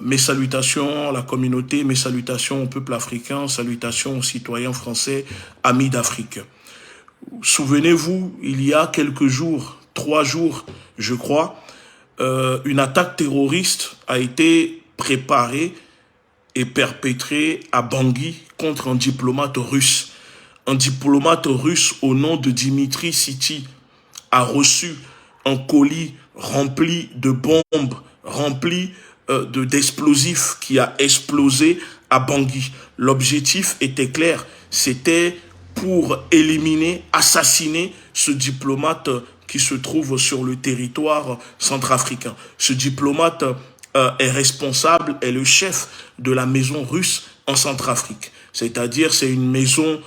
Mes salutations à la communauté, mes salutations au peuple africain, salutations aux citoyens français, amis d'Afrique. Souvenez-vous, il y a quelques jours, 3 jours, je crois, une attaque terroriste a été préparée et perpétrée à Bangui contre un diplomate russe. Un diplomate russe au nom de Dimitri Siti a reçu un colis rempli de bombes, rempli d'explosifs qui a explosé à Bangui. L'objectif était clair, c'était pour éliminer, assassiner ce diplomate qui se trouve sur le territoire centrafricain. Ce diplomate est responsable, est le chef de la maison russe en Centrafrique. C'est-à-dire, c'est une maison,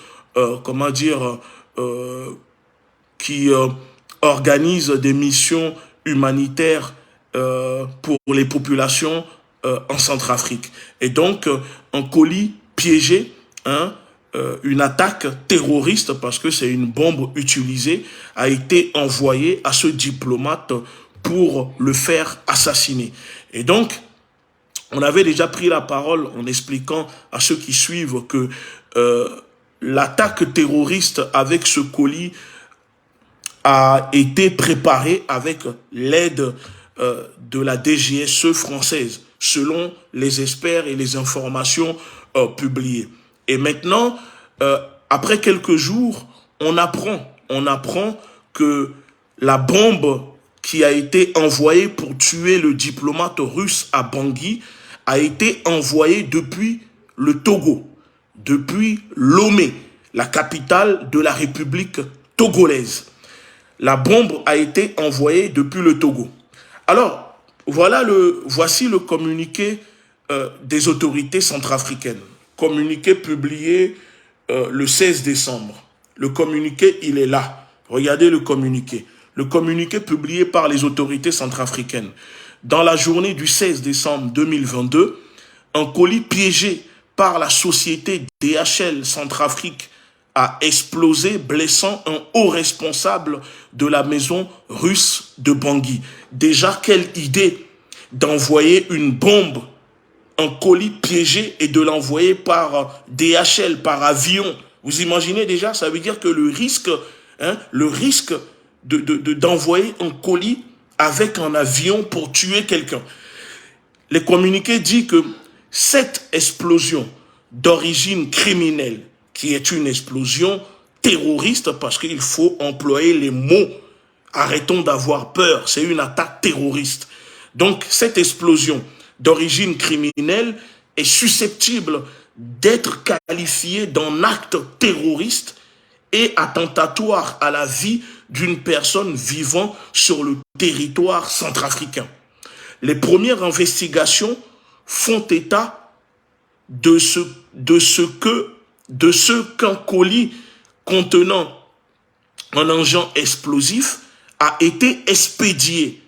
qui organise des missions humanitaires pour les populations en Centrafrique. Et donc, un colis piégé, une attaque terroriste, parce que c'est une bombe utilisée, a été envoyée à ce diplomate pour le faire assassiner. Et donc, on avait déjà pris la parole en expliquant à ceux qui suivent que l'attaque terroriste avec ce colis a été préparée avec l'aide de la DGSE française, selon les experts et les informations publiées. Et maintenant, après quelques jours, on apprend que la bombe qui a été envoyée pour tuer le diplomate russe à Bangui a été envoyée depuis le Togo, depuis Lomé, la capitale de la République togolaise. La bombe a été envoyée depuis le Togo. Alors, voici le communiqué des autorités centrafricaines. Communiqué publié le 16 décembre. Le communiqué, il est là. Regardez le communiqué. Le communiqué publié par les autorités centrafricaines. Dans la journée du 16 décembre 2022, un colis piégé par la société DHL Centrafrique a explosé, blessant un haut responsable de la maison russe de Bangui. Déjà, quelle idée d'envoyer une bombe, un colis piégé et de l'envoyer par DHL, par avion. Vous imaginez déjà, ça veut dire que le risque d'envoyer un colis avec un avion pour tuer quelqu'un. Les communiqués disent que cette explosion d'origine criminelle, qui est une explosion terroriste, parce qu'il faut employer les mots, arrêtons d'avoir peur, c'est une attaque terroriste. Donc cette explosion d'origine criminelle est susceptible d'être qualifiée d'un acte terroriste et attentatoire à la vie d'une personne vivant sur le territoire centrafricain. Les premières investigations font état de ce qu'un colis contenant un engin explosif a été expédié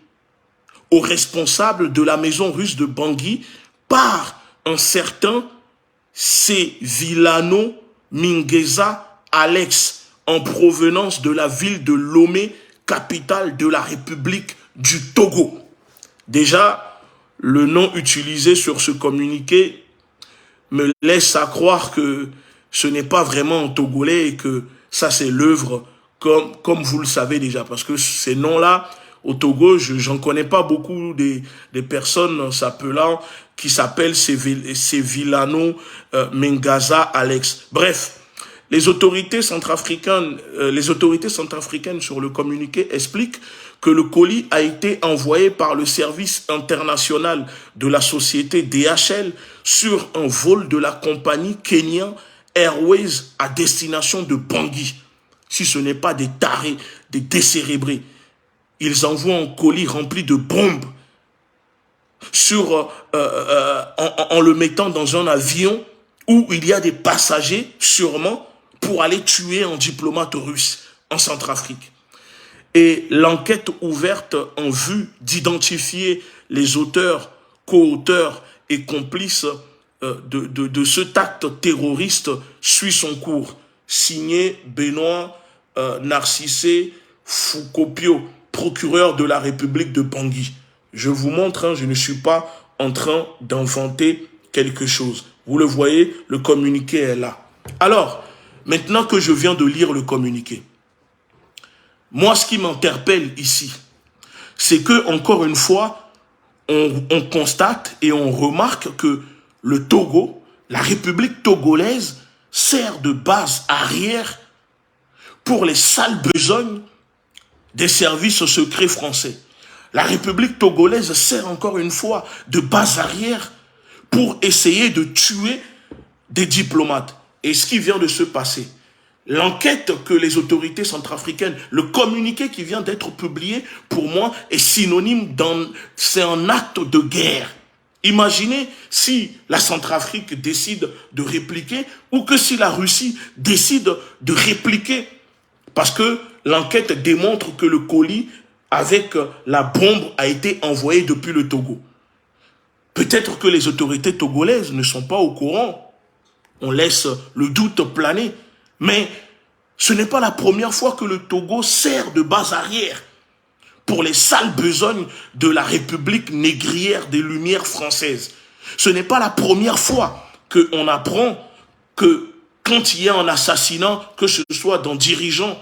au responsable de la maison russe de Bangui par un certain Sevillano Mingueza Alex, en provenance de la ville de Lomé, capitale de la République du Togo. Déjà, le nom utilisé sur ce communiqué me laisse à croire que ce n'est pas vraiment un Togolais et que ça c'est l'œuvre, comme vous le savez déjà, parce que ces noms-là, au Togo, j'en connais pas beaucoup des personnes s'appelant, qui s'appellent Sevillano Mengaza Alex. Bref, les autorités centrafricaines sur le communiqué expliquent que le colis a été envoyé par le service international de la société DHL sur un vol de la compagnie Kenyan Airways à destination de Bangui. Si ce n'est pas des tarés, des décérébrés, ils envoient un colis rempli de bombes en le mettant dans un avion où il y a des passagers, sûrement, pour aller tuer un diplomate russe en Centrafrique. Et l'enquête ouverte en vue d'identifier les auteurs, co-auteurs et complices de cet acte terroriste suit son cours. Signé Benoît Narcissé Fukopio, procureur de la République de Bangui. Je vous montre, je ne suis pas en train d'inventer quelque chose. Vous le voyez, le communiqué est là. Alors, maintenant que je viens de lire le communiqué, moi, ce qui m'interpelle ici, c'est que, encore une fois, on constate et on remarque que le Togo, la République togolaise, sert de base arrière pour les sales besognes des services secrets français. La République togolaise sert encore une fois de base arrière pour essayer de tuer des diplomates. Et ce qui vient de se passer, l'enquête que les autorités centrafricaines, le communiqué qui vient d'être publié, pour moi, est synonyme c'est un acte de guerre. Imaginez si la Centrafrique décide de répliquer ou que si la Russie décide de répliquer. Parce que l'enquête démontre que le colis avec la bombe a été envoyé depuis le Togo. Peut-être que les autorités togolaises ne sont pas au courant. On laisse le doute planer. Mais ce n'est pas la première fois que le Togo sert de base arrière pour les sales besognes de la République négrière des Lumières françaises. Ce n'est pas la première fois qu'on apprend que quand il y a un assassinat, que ce soit d'un dirigeant,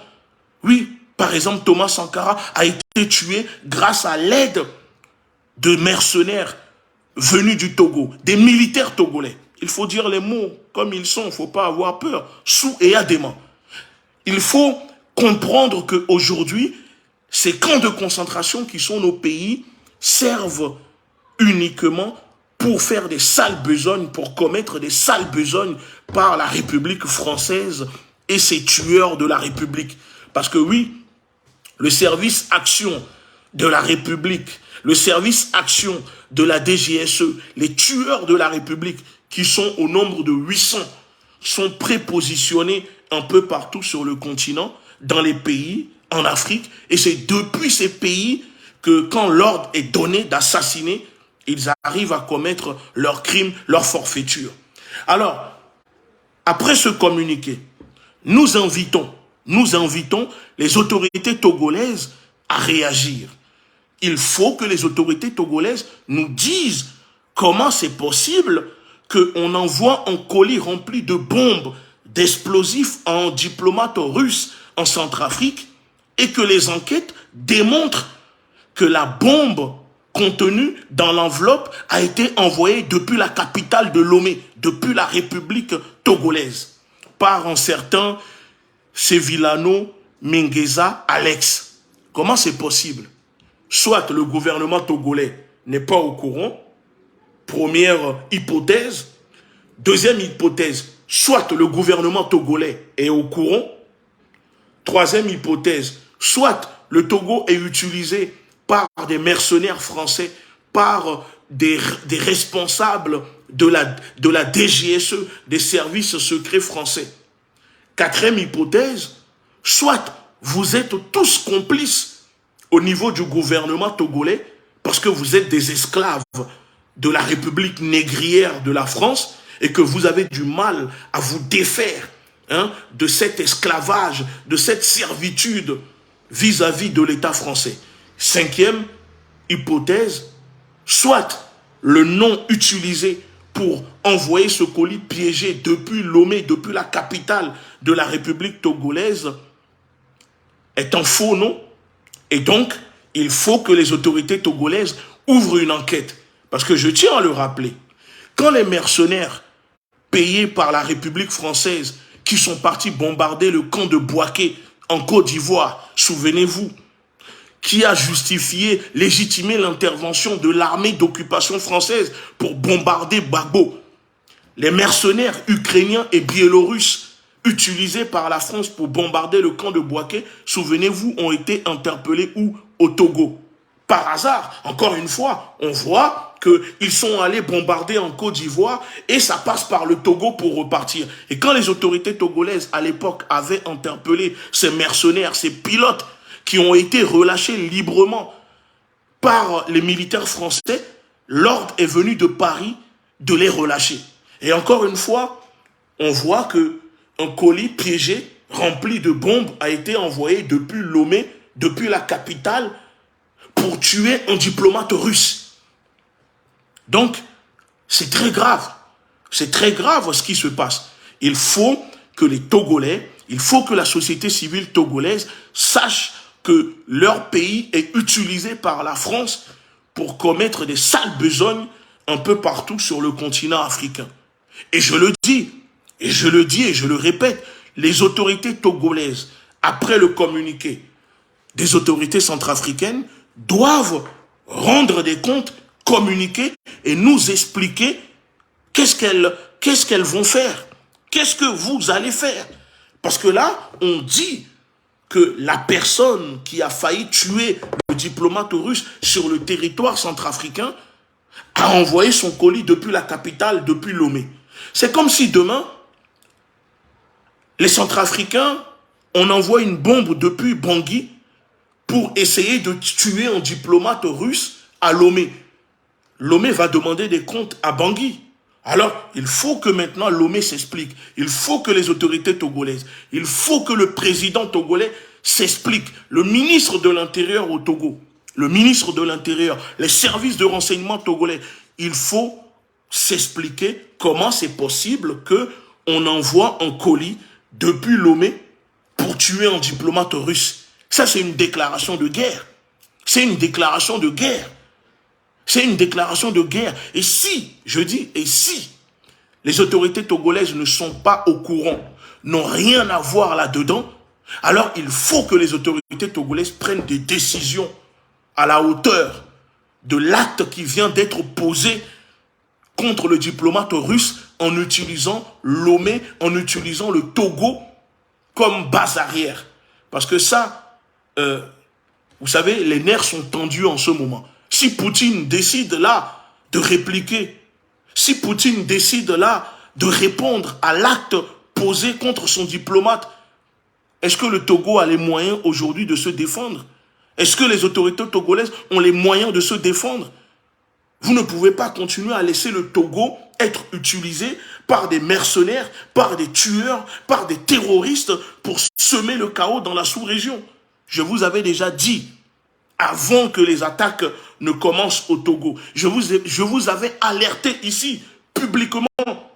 oui, par exemple Thomas Sankara a été tué grâce à l'aide de mercenaires venus du Togo, des militaires togolais. Il faut dire les mots comme ils sont, il ne faut pas avoir peur, sous et adément. Il faut comprendre qu'aujourd'hui, ces camps de concentration qui sont nos pays servent uniquement pour faire des sales besognes, pour commettre des sales besognes par la République française et ses tueurs de la République. Parce que oui, le service action de la République, le service action de la DGSE, les tueurs de la République, qui sont au nombre de 800, sont prépositionnés un peu partout sur le continent, dans les pays, en Afrique, et c'est depuis ces pays que quand l'ordre est donné d'assassiner, ils arrivent à commettre leurs crimes, leurs forfaitures. Alors, après ce communiqué, nous invitons les autorités togolaises à réagir. Il faut que les autorités togolaises nous disent comment c'est possible qu'on envoie un colis rempli de bombes, d'explosifs à un diplomate russe en Centrafrique et que les enquêtes démontrent que la bombe contenue dans l'enveloppe a été envoyée depuis la capitale de Lomé, depuis la République togolaise, par un certain Sevillano Mingueza Alex. Comment c'est possible? Soit le gouvernement togolais n'est pas au courant, première hypothèse. Deuxième hypothèse, soit le gouvernement togolais est au courant. Troisième hypothèse, soit le Togo est utilisé par des mercenaires français, par des responsables de la DGSE, des services secrets français. Quatrième hypothèse, soit vous êtes tous complices au niveau du gouvernement togolais parce que vous êtes des esclaves de la République négrière de la France et que vous avez du mal à vous défaire de cet esclavage, de cette servitude vis-à-vis de l'État français. Cinquième hypothèse, soit le nom utilisé pour envoyer ce colis piégé depuis Lomé, depuis la capitale de la République togolaise, est un faux nom. Et donc, il faut que les autorités togolaises ouvrent une enquête. Parce que je tiens à le rappeler, quand les mercenaires payés par la République française qui sont partis bombarder le camp de Bouaké en Côte d'Ivoire, souvenez-vous, qui a justifié, légitimé l'intervention de l'armée d'occupation française pour bombarder Gbagbo. Les mercenaires ukrainiens et biélorusses utilisés par la France pour bombarder le camp de Bouaké, souvenez-vous, ont été interpellés où? Au Togo. Par hasard, encore une fois, on voit qu'ils sont allés bombarder en Côte d'Ivoire et ça passe par le Togo pour repartir. Et quand les autorités togolaises, à l'époque, avaient interpellé ces mercenaires, ces pilotes qui ont été relâchés librement par les militaires français, l'ordre est venu de Paris de les relâcher. Et encore une fois, on voit qu'un colis piégé, rempli de bombes, a été envoyé depuis Lomé, depuis la capitale, pour tuer un diplomate russe. Donc, c'est très grave. C'est très grave ce qui se passe. Il faut que les Togolais, il faut que la société civile togolaise sache que leur pays est utilisé par la France pour commettre des sales besognes un peu partout sur le continent africain. Et je le dis, et je le dis et je le répète, les autorités togolaises, après le communiqué des autorités centrafricaines, doivent rendre des comptes, communiquer et nous expliquer qu'est-ce qu'elles vont faire. Qu'est-ce que vous allez faire? Parce que là, on dit que la personne qui a failli tuer le diplomate russe sur le territoire centrafricain a envoyé son colis depuis la capitale, depuis Lomé. C'est comme si demain, les Centrafricains, on envoie une bombe depuis Bangui pour essayer de tuer un diplomate russe à Lomé. Lomé va demander des comptes à Bangui. Alors, il faut que maintenant Lomé s'explique. Il faut que les autorités togolaises, il faut que le président togolais s'explique. Le ministre de l'Intérieur au Togo, le ministre de l'Intérieur, les services de renseignement togolais, il faut s'expliquer comment c'est possible qu'on envoie un colis depuis Lomé pour tuer un diplomate russe. Ça, c'est une déclaration de guerre. C'est une déclaration de guerre. C'est une déclaration de guerre. Et si, je dis, et si les autorités togolaises ne sont pas au courant, n'ont rien à voir là-dedans, alors il faut que les autorités togolaises prennent des décisions à la hauteur de l'acte qui vient d'être posé contre le diplomate russe en utilisant Lomé, en utilisant le Togo comme base arrière. Parce que ça, vous savez, les nerfs sont tendus en ce moment. Si Poutine décide là de répliquer, si Poutine décide là de répondre à l'acte posé contre son diplomate, est-ce que le Togo a les moyens aujourd'hui de se défendre? Est-ce que les autorités togolaises ont les moyens de se défendre? Vous ne pouvez pas continuer à laisser le Togo être utilisé par des mercenaires, par des tueurs, par des terroristes pour semer le chaos dans la sous-région. Je vous avais déjà dit, avant que les attaques ne commencent au Togo, je vous avais alerté ici, publiquement,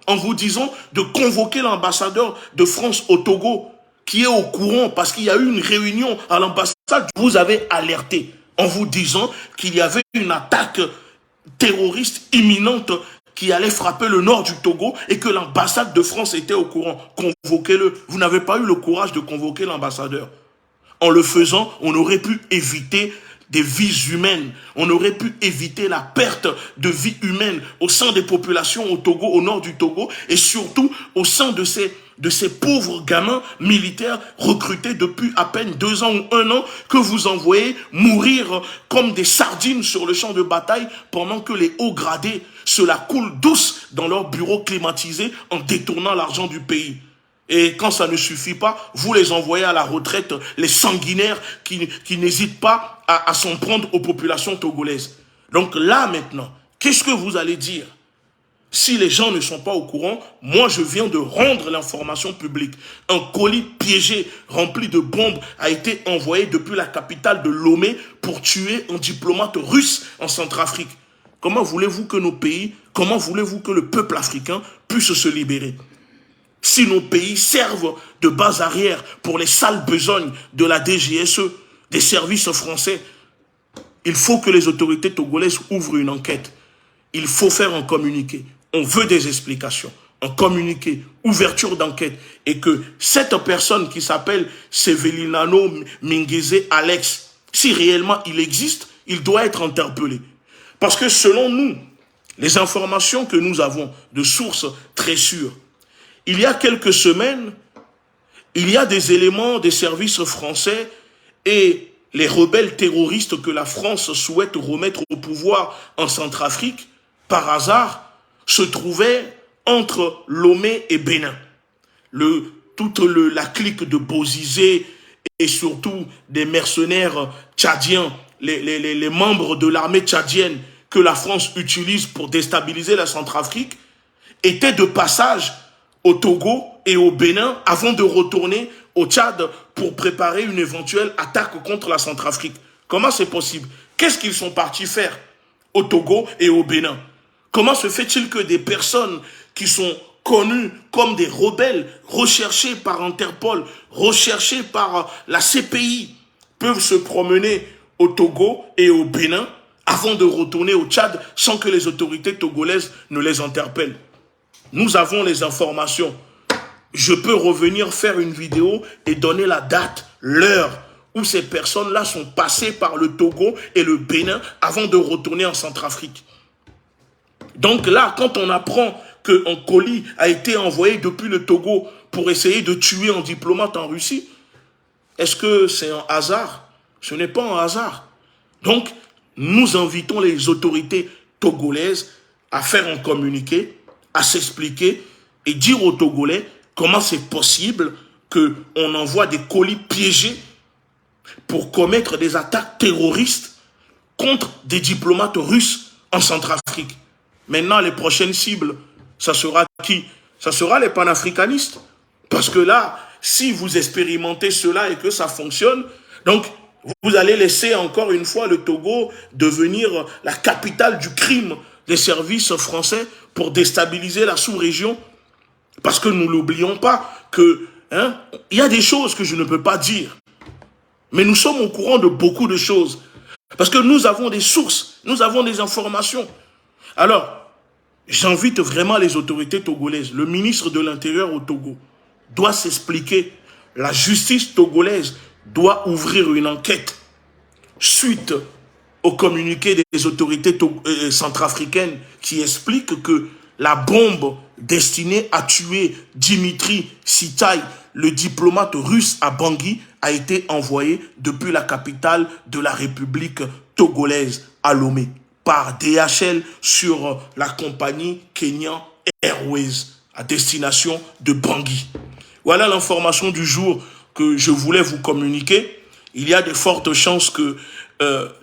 en vous disant de convoquer l'ambassadeur de France au Togo, qui est au courant, parce qu'il y a eu une réunion à l'ambassade. Je vous avais alerté en vous disant qu'il y avait une attaque terroriste imminente qui allait frapper le nord du Togo et que l'ambassade de France était au courant. Convoquez-le. Vous n'avez pas eu le courage de convoquer l'ambassadeur. En le faisant, on aurait pu éviter des vies humaines. On aurait pu éviter la perte de vies humaines au sein des populations au Togo, au nord du Togo, et surtout au sein de ces pauvres gamins militaires recrutés depuis à peine 2 ans ou 1 an que vous envoyez mourir comme des sardines sur le champ de bataille pendant que les hauts gradés se la coulent douce dans leurs bureaux climatisés en détournant l'argent du pays. Et quand ça ne suffit pas, vous les envoyez à la retraite, les sanguinaires qui n'hésitent pas à s'en prendre aux populations togolaises. Donc là maintenant, qu'est-ce que vous allez dire? Si les gens ne sont pas au courant, moi je viens de rendre l'information publique. Un colis piégé rempli de bombes a été envoyé depuis la capitale de Lomé pour tuer un diplomate russe en Centrafrique. Comment voulez-vous que nos pays, comment voulez-vous que le peuple africain puisse se libérer? Si nos pays servent de base arrière pour les sales besognes de la DGSE, des services français, il faut que les autorités togolaises ouvrent une enquête. Il faut faire un communiqué. On veut des explications. Un communiqué, ouverture d'enquête. Et que cette personne qui s'appelle Sevelinano Mingueze Alex, si réellement il existe, il doit être interpellé. Parce que selon nous, les informations que nous avons de sources très sûres, il y a quelques semaines, il y a des éléments des services français et les rebelles terroristes que la France souhaite remettre au pouvoir en Centrafrique, par hasard, se trouvaient entre Lomé et Bénin. Toute la clique de Bozizé et surtout des mercenaires tchadiens, les membres de l'armée tchadienne que la France utilise pour déstabiliser la Centrafrique, étaient de passage au Togo et au Bénin avant de retourner au Tchad pour préparer une éventuelle attaque contre la Centrafrique. Comment c'est possible? Qu'est-ce qu'ils sont partis faire au Togo et au Bénin? Comment se fait-il que des personnes qui sont connues comme des rebelles, recherchées par Interpol, recherchées par la CPI, peuvent se promener au Togo et au Bénin avant de retourner au Tchad sans que les autorités togolaises ne les interpellent? Nous avons les informations. Je peux revenir faire une vidéo et donner la date, l'heure où ces personnes-là sont passées par le Togo et le Bénin avant de retourner en Centrafrique. Donc là, quand on apprend qu'un colis a été envoyé depuis le Togo pour essayer de tuer un diplomate en Russie, est-ce que c'est un hasard? Ce n'est pas un hasard. Donc, nous invitons les autorités togolaises à faire un communiqué, à s'expliquer et dire aux Togolais comment c'est possible qu'on envoie des colis piégés pour commettre des attaques terroristes contre des diplomates russes en Centrafrique. Maintenant, les prochaines cibles, ça sera qui? Ça sera les panafricanistes. Parce que là, si vous expérimentez cela et que ça fonctionne, donc vous allez laisser encore une fois le Togo devenir la capitale du crime des services français pour déstabiliser la sous-région. Parce que nous n'oublions pas que il y a des choses que je ne peux pas dire. Mais nous sommes au courant de beaucoup de choses. Parce que nous avons des sources, nous avons des informations. Alors, j'invite vraiment les autorités togolaises. Le ministre de l'Intérieur au Togo doit s'expliquer. La justice togolaise doit ouvrir une enquête suite au communiqué des autorités centrafricaines qui explique que la bombe destinée à tuer Dimitri Sitaï, le diplomate russe à Bangui, a été envoyée depuis la capitale de la République togolaise, à Lomé, par DHL sur la compagnie Kenyan Airways à destination de Bangui. Voilà l'information du jour que je voulais vous communiquer. Il y a de fortes chances que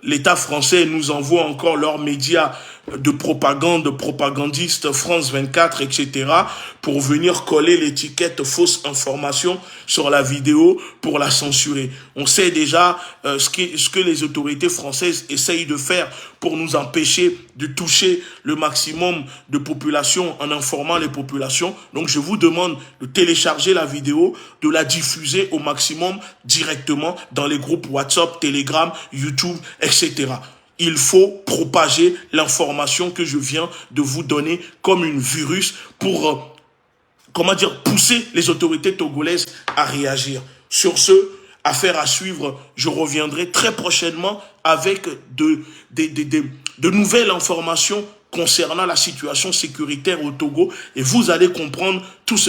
l'État français nous envoie encore leurs médias de propagande, propagandistes, France 24, etc., pour venir coller l'étiquette fausse information sur la vidéo pour la censurer. On sait déjà ce que les autorités françaises essayent de faire pour nous empêcher de toucher le maximum de population en informant les populations. Donc je vous demande de télécharger la vidéo, de la diffuser au maximum directement dans les groupes WhatsApp, Telegram, YouTube, etc. Il faut propager l'information que je viens de vous donner comme une virus pour, pousser les autorités togolaises à réagir. Sur ce, affaire à suivre, je reviendrai très prochainement avec de nouvelles informations concernant la situation sécuritaire au Togo et vous allez comprendre tout ce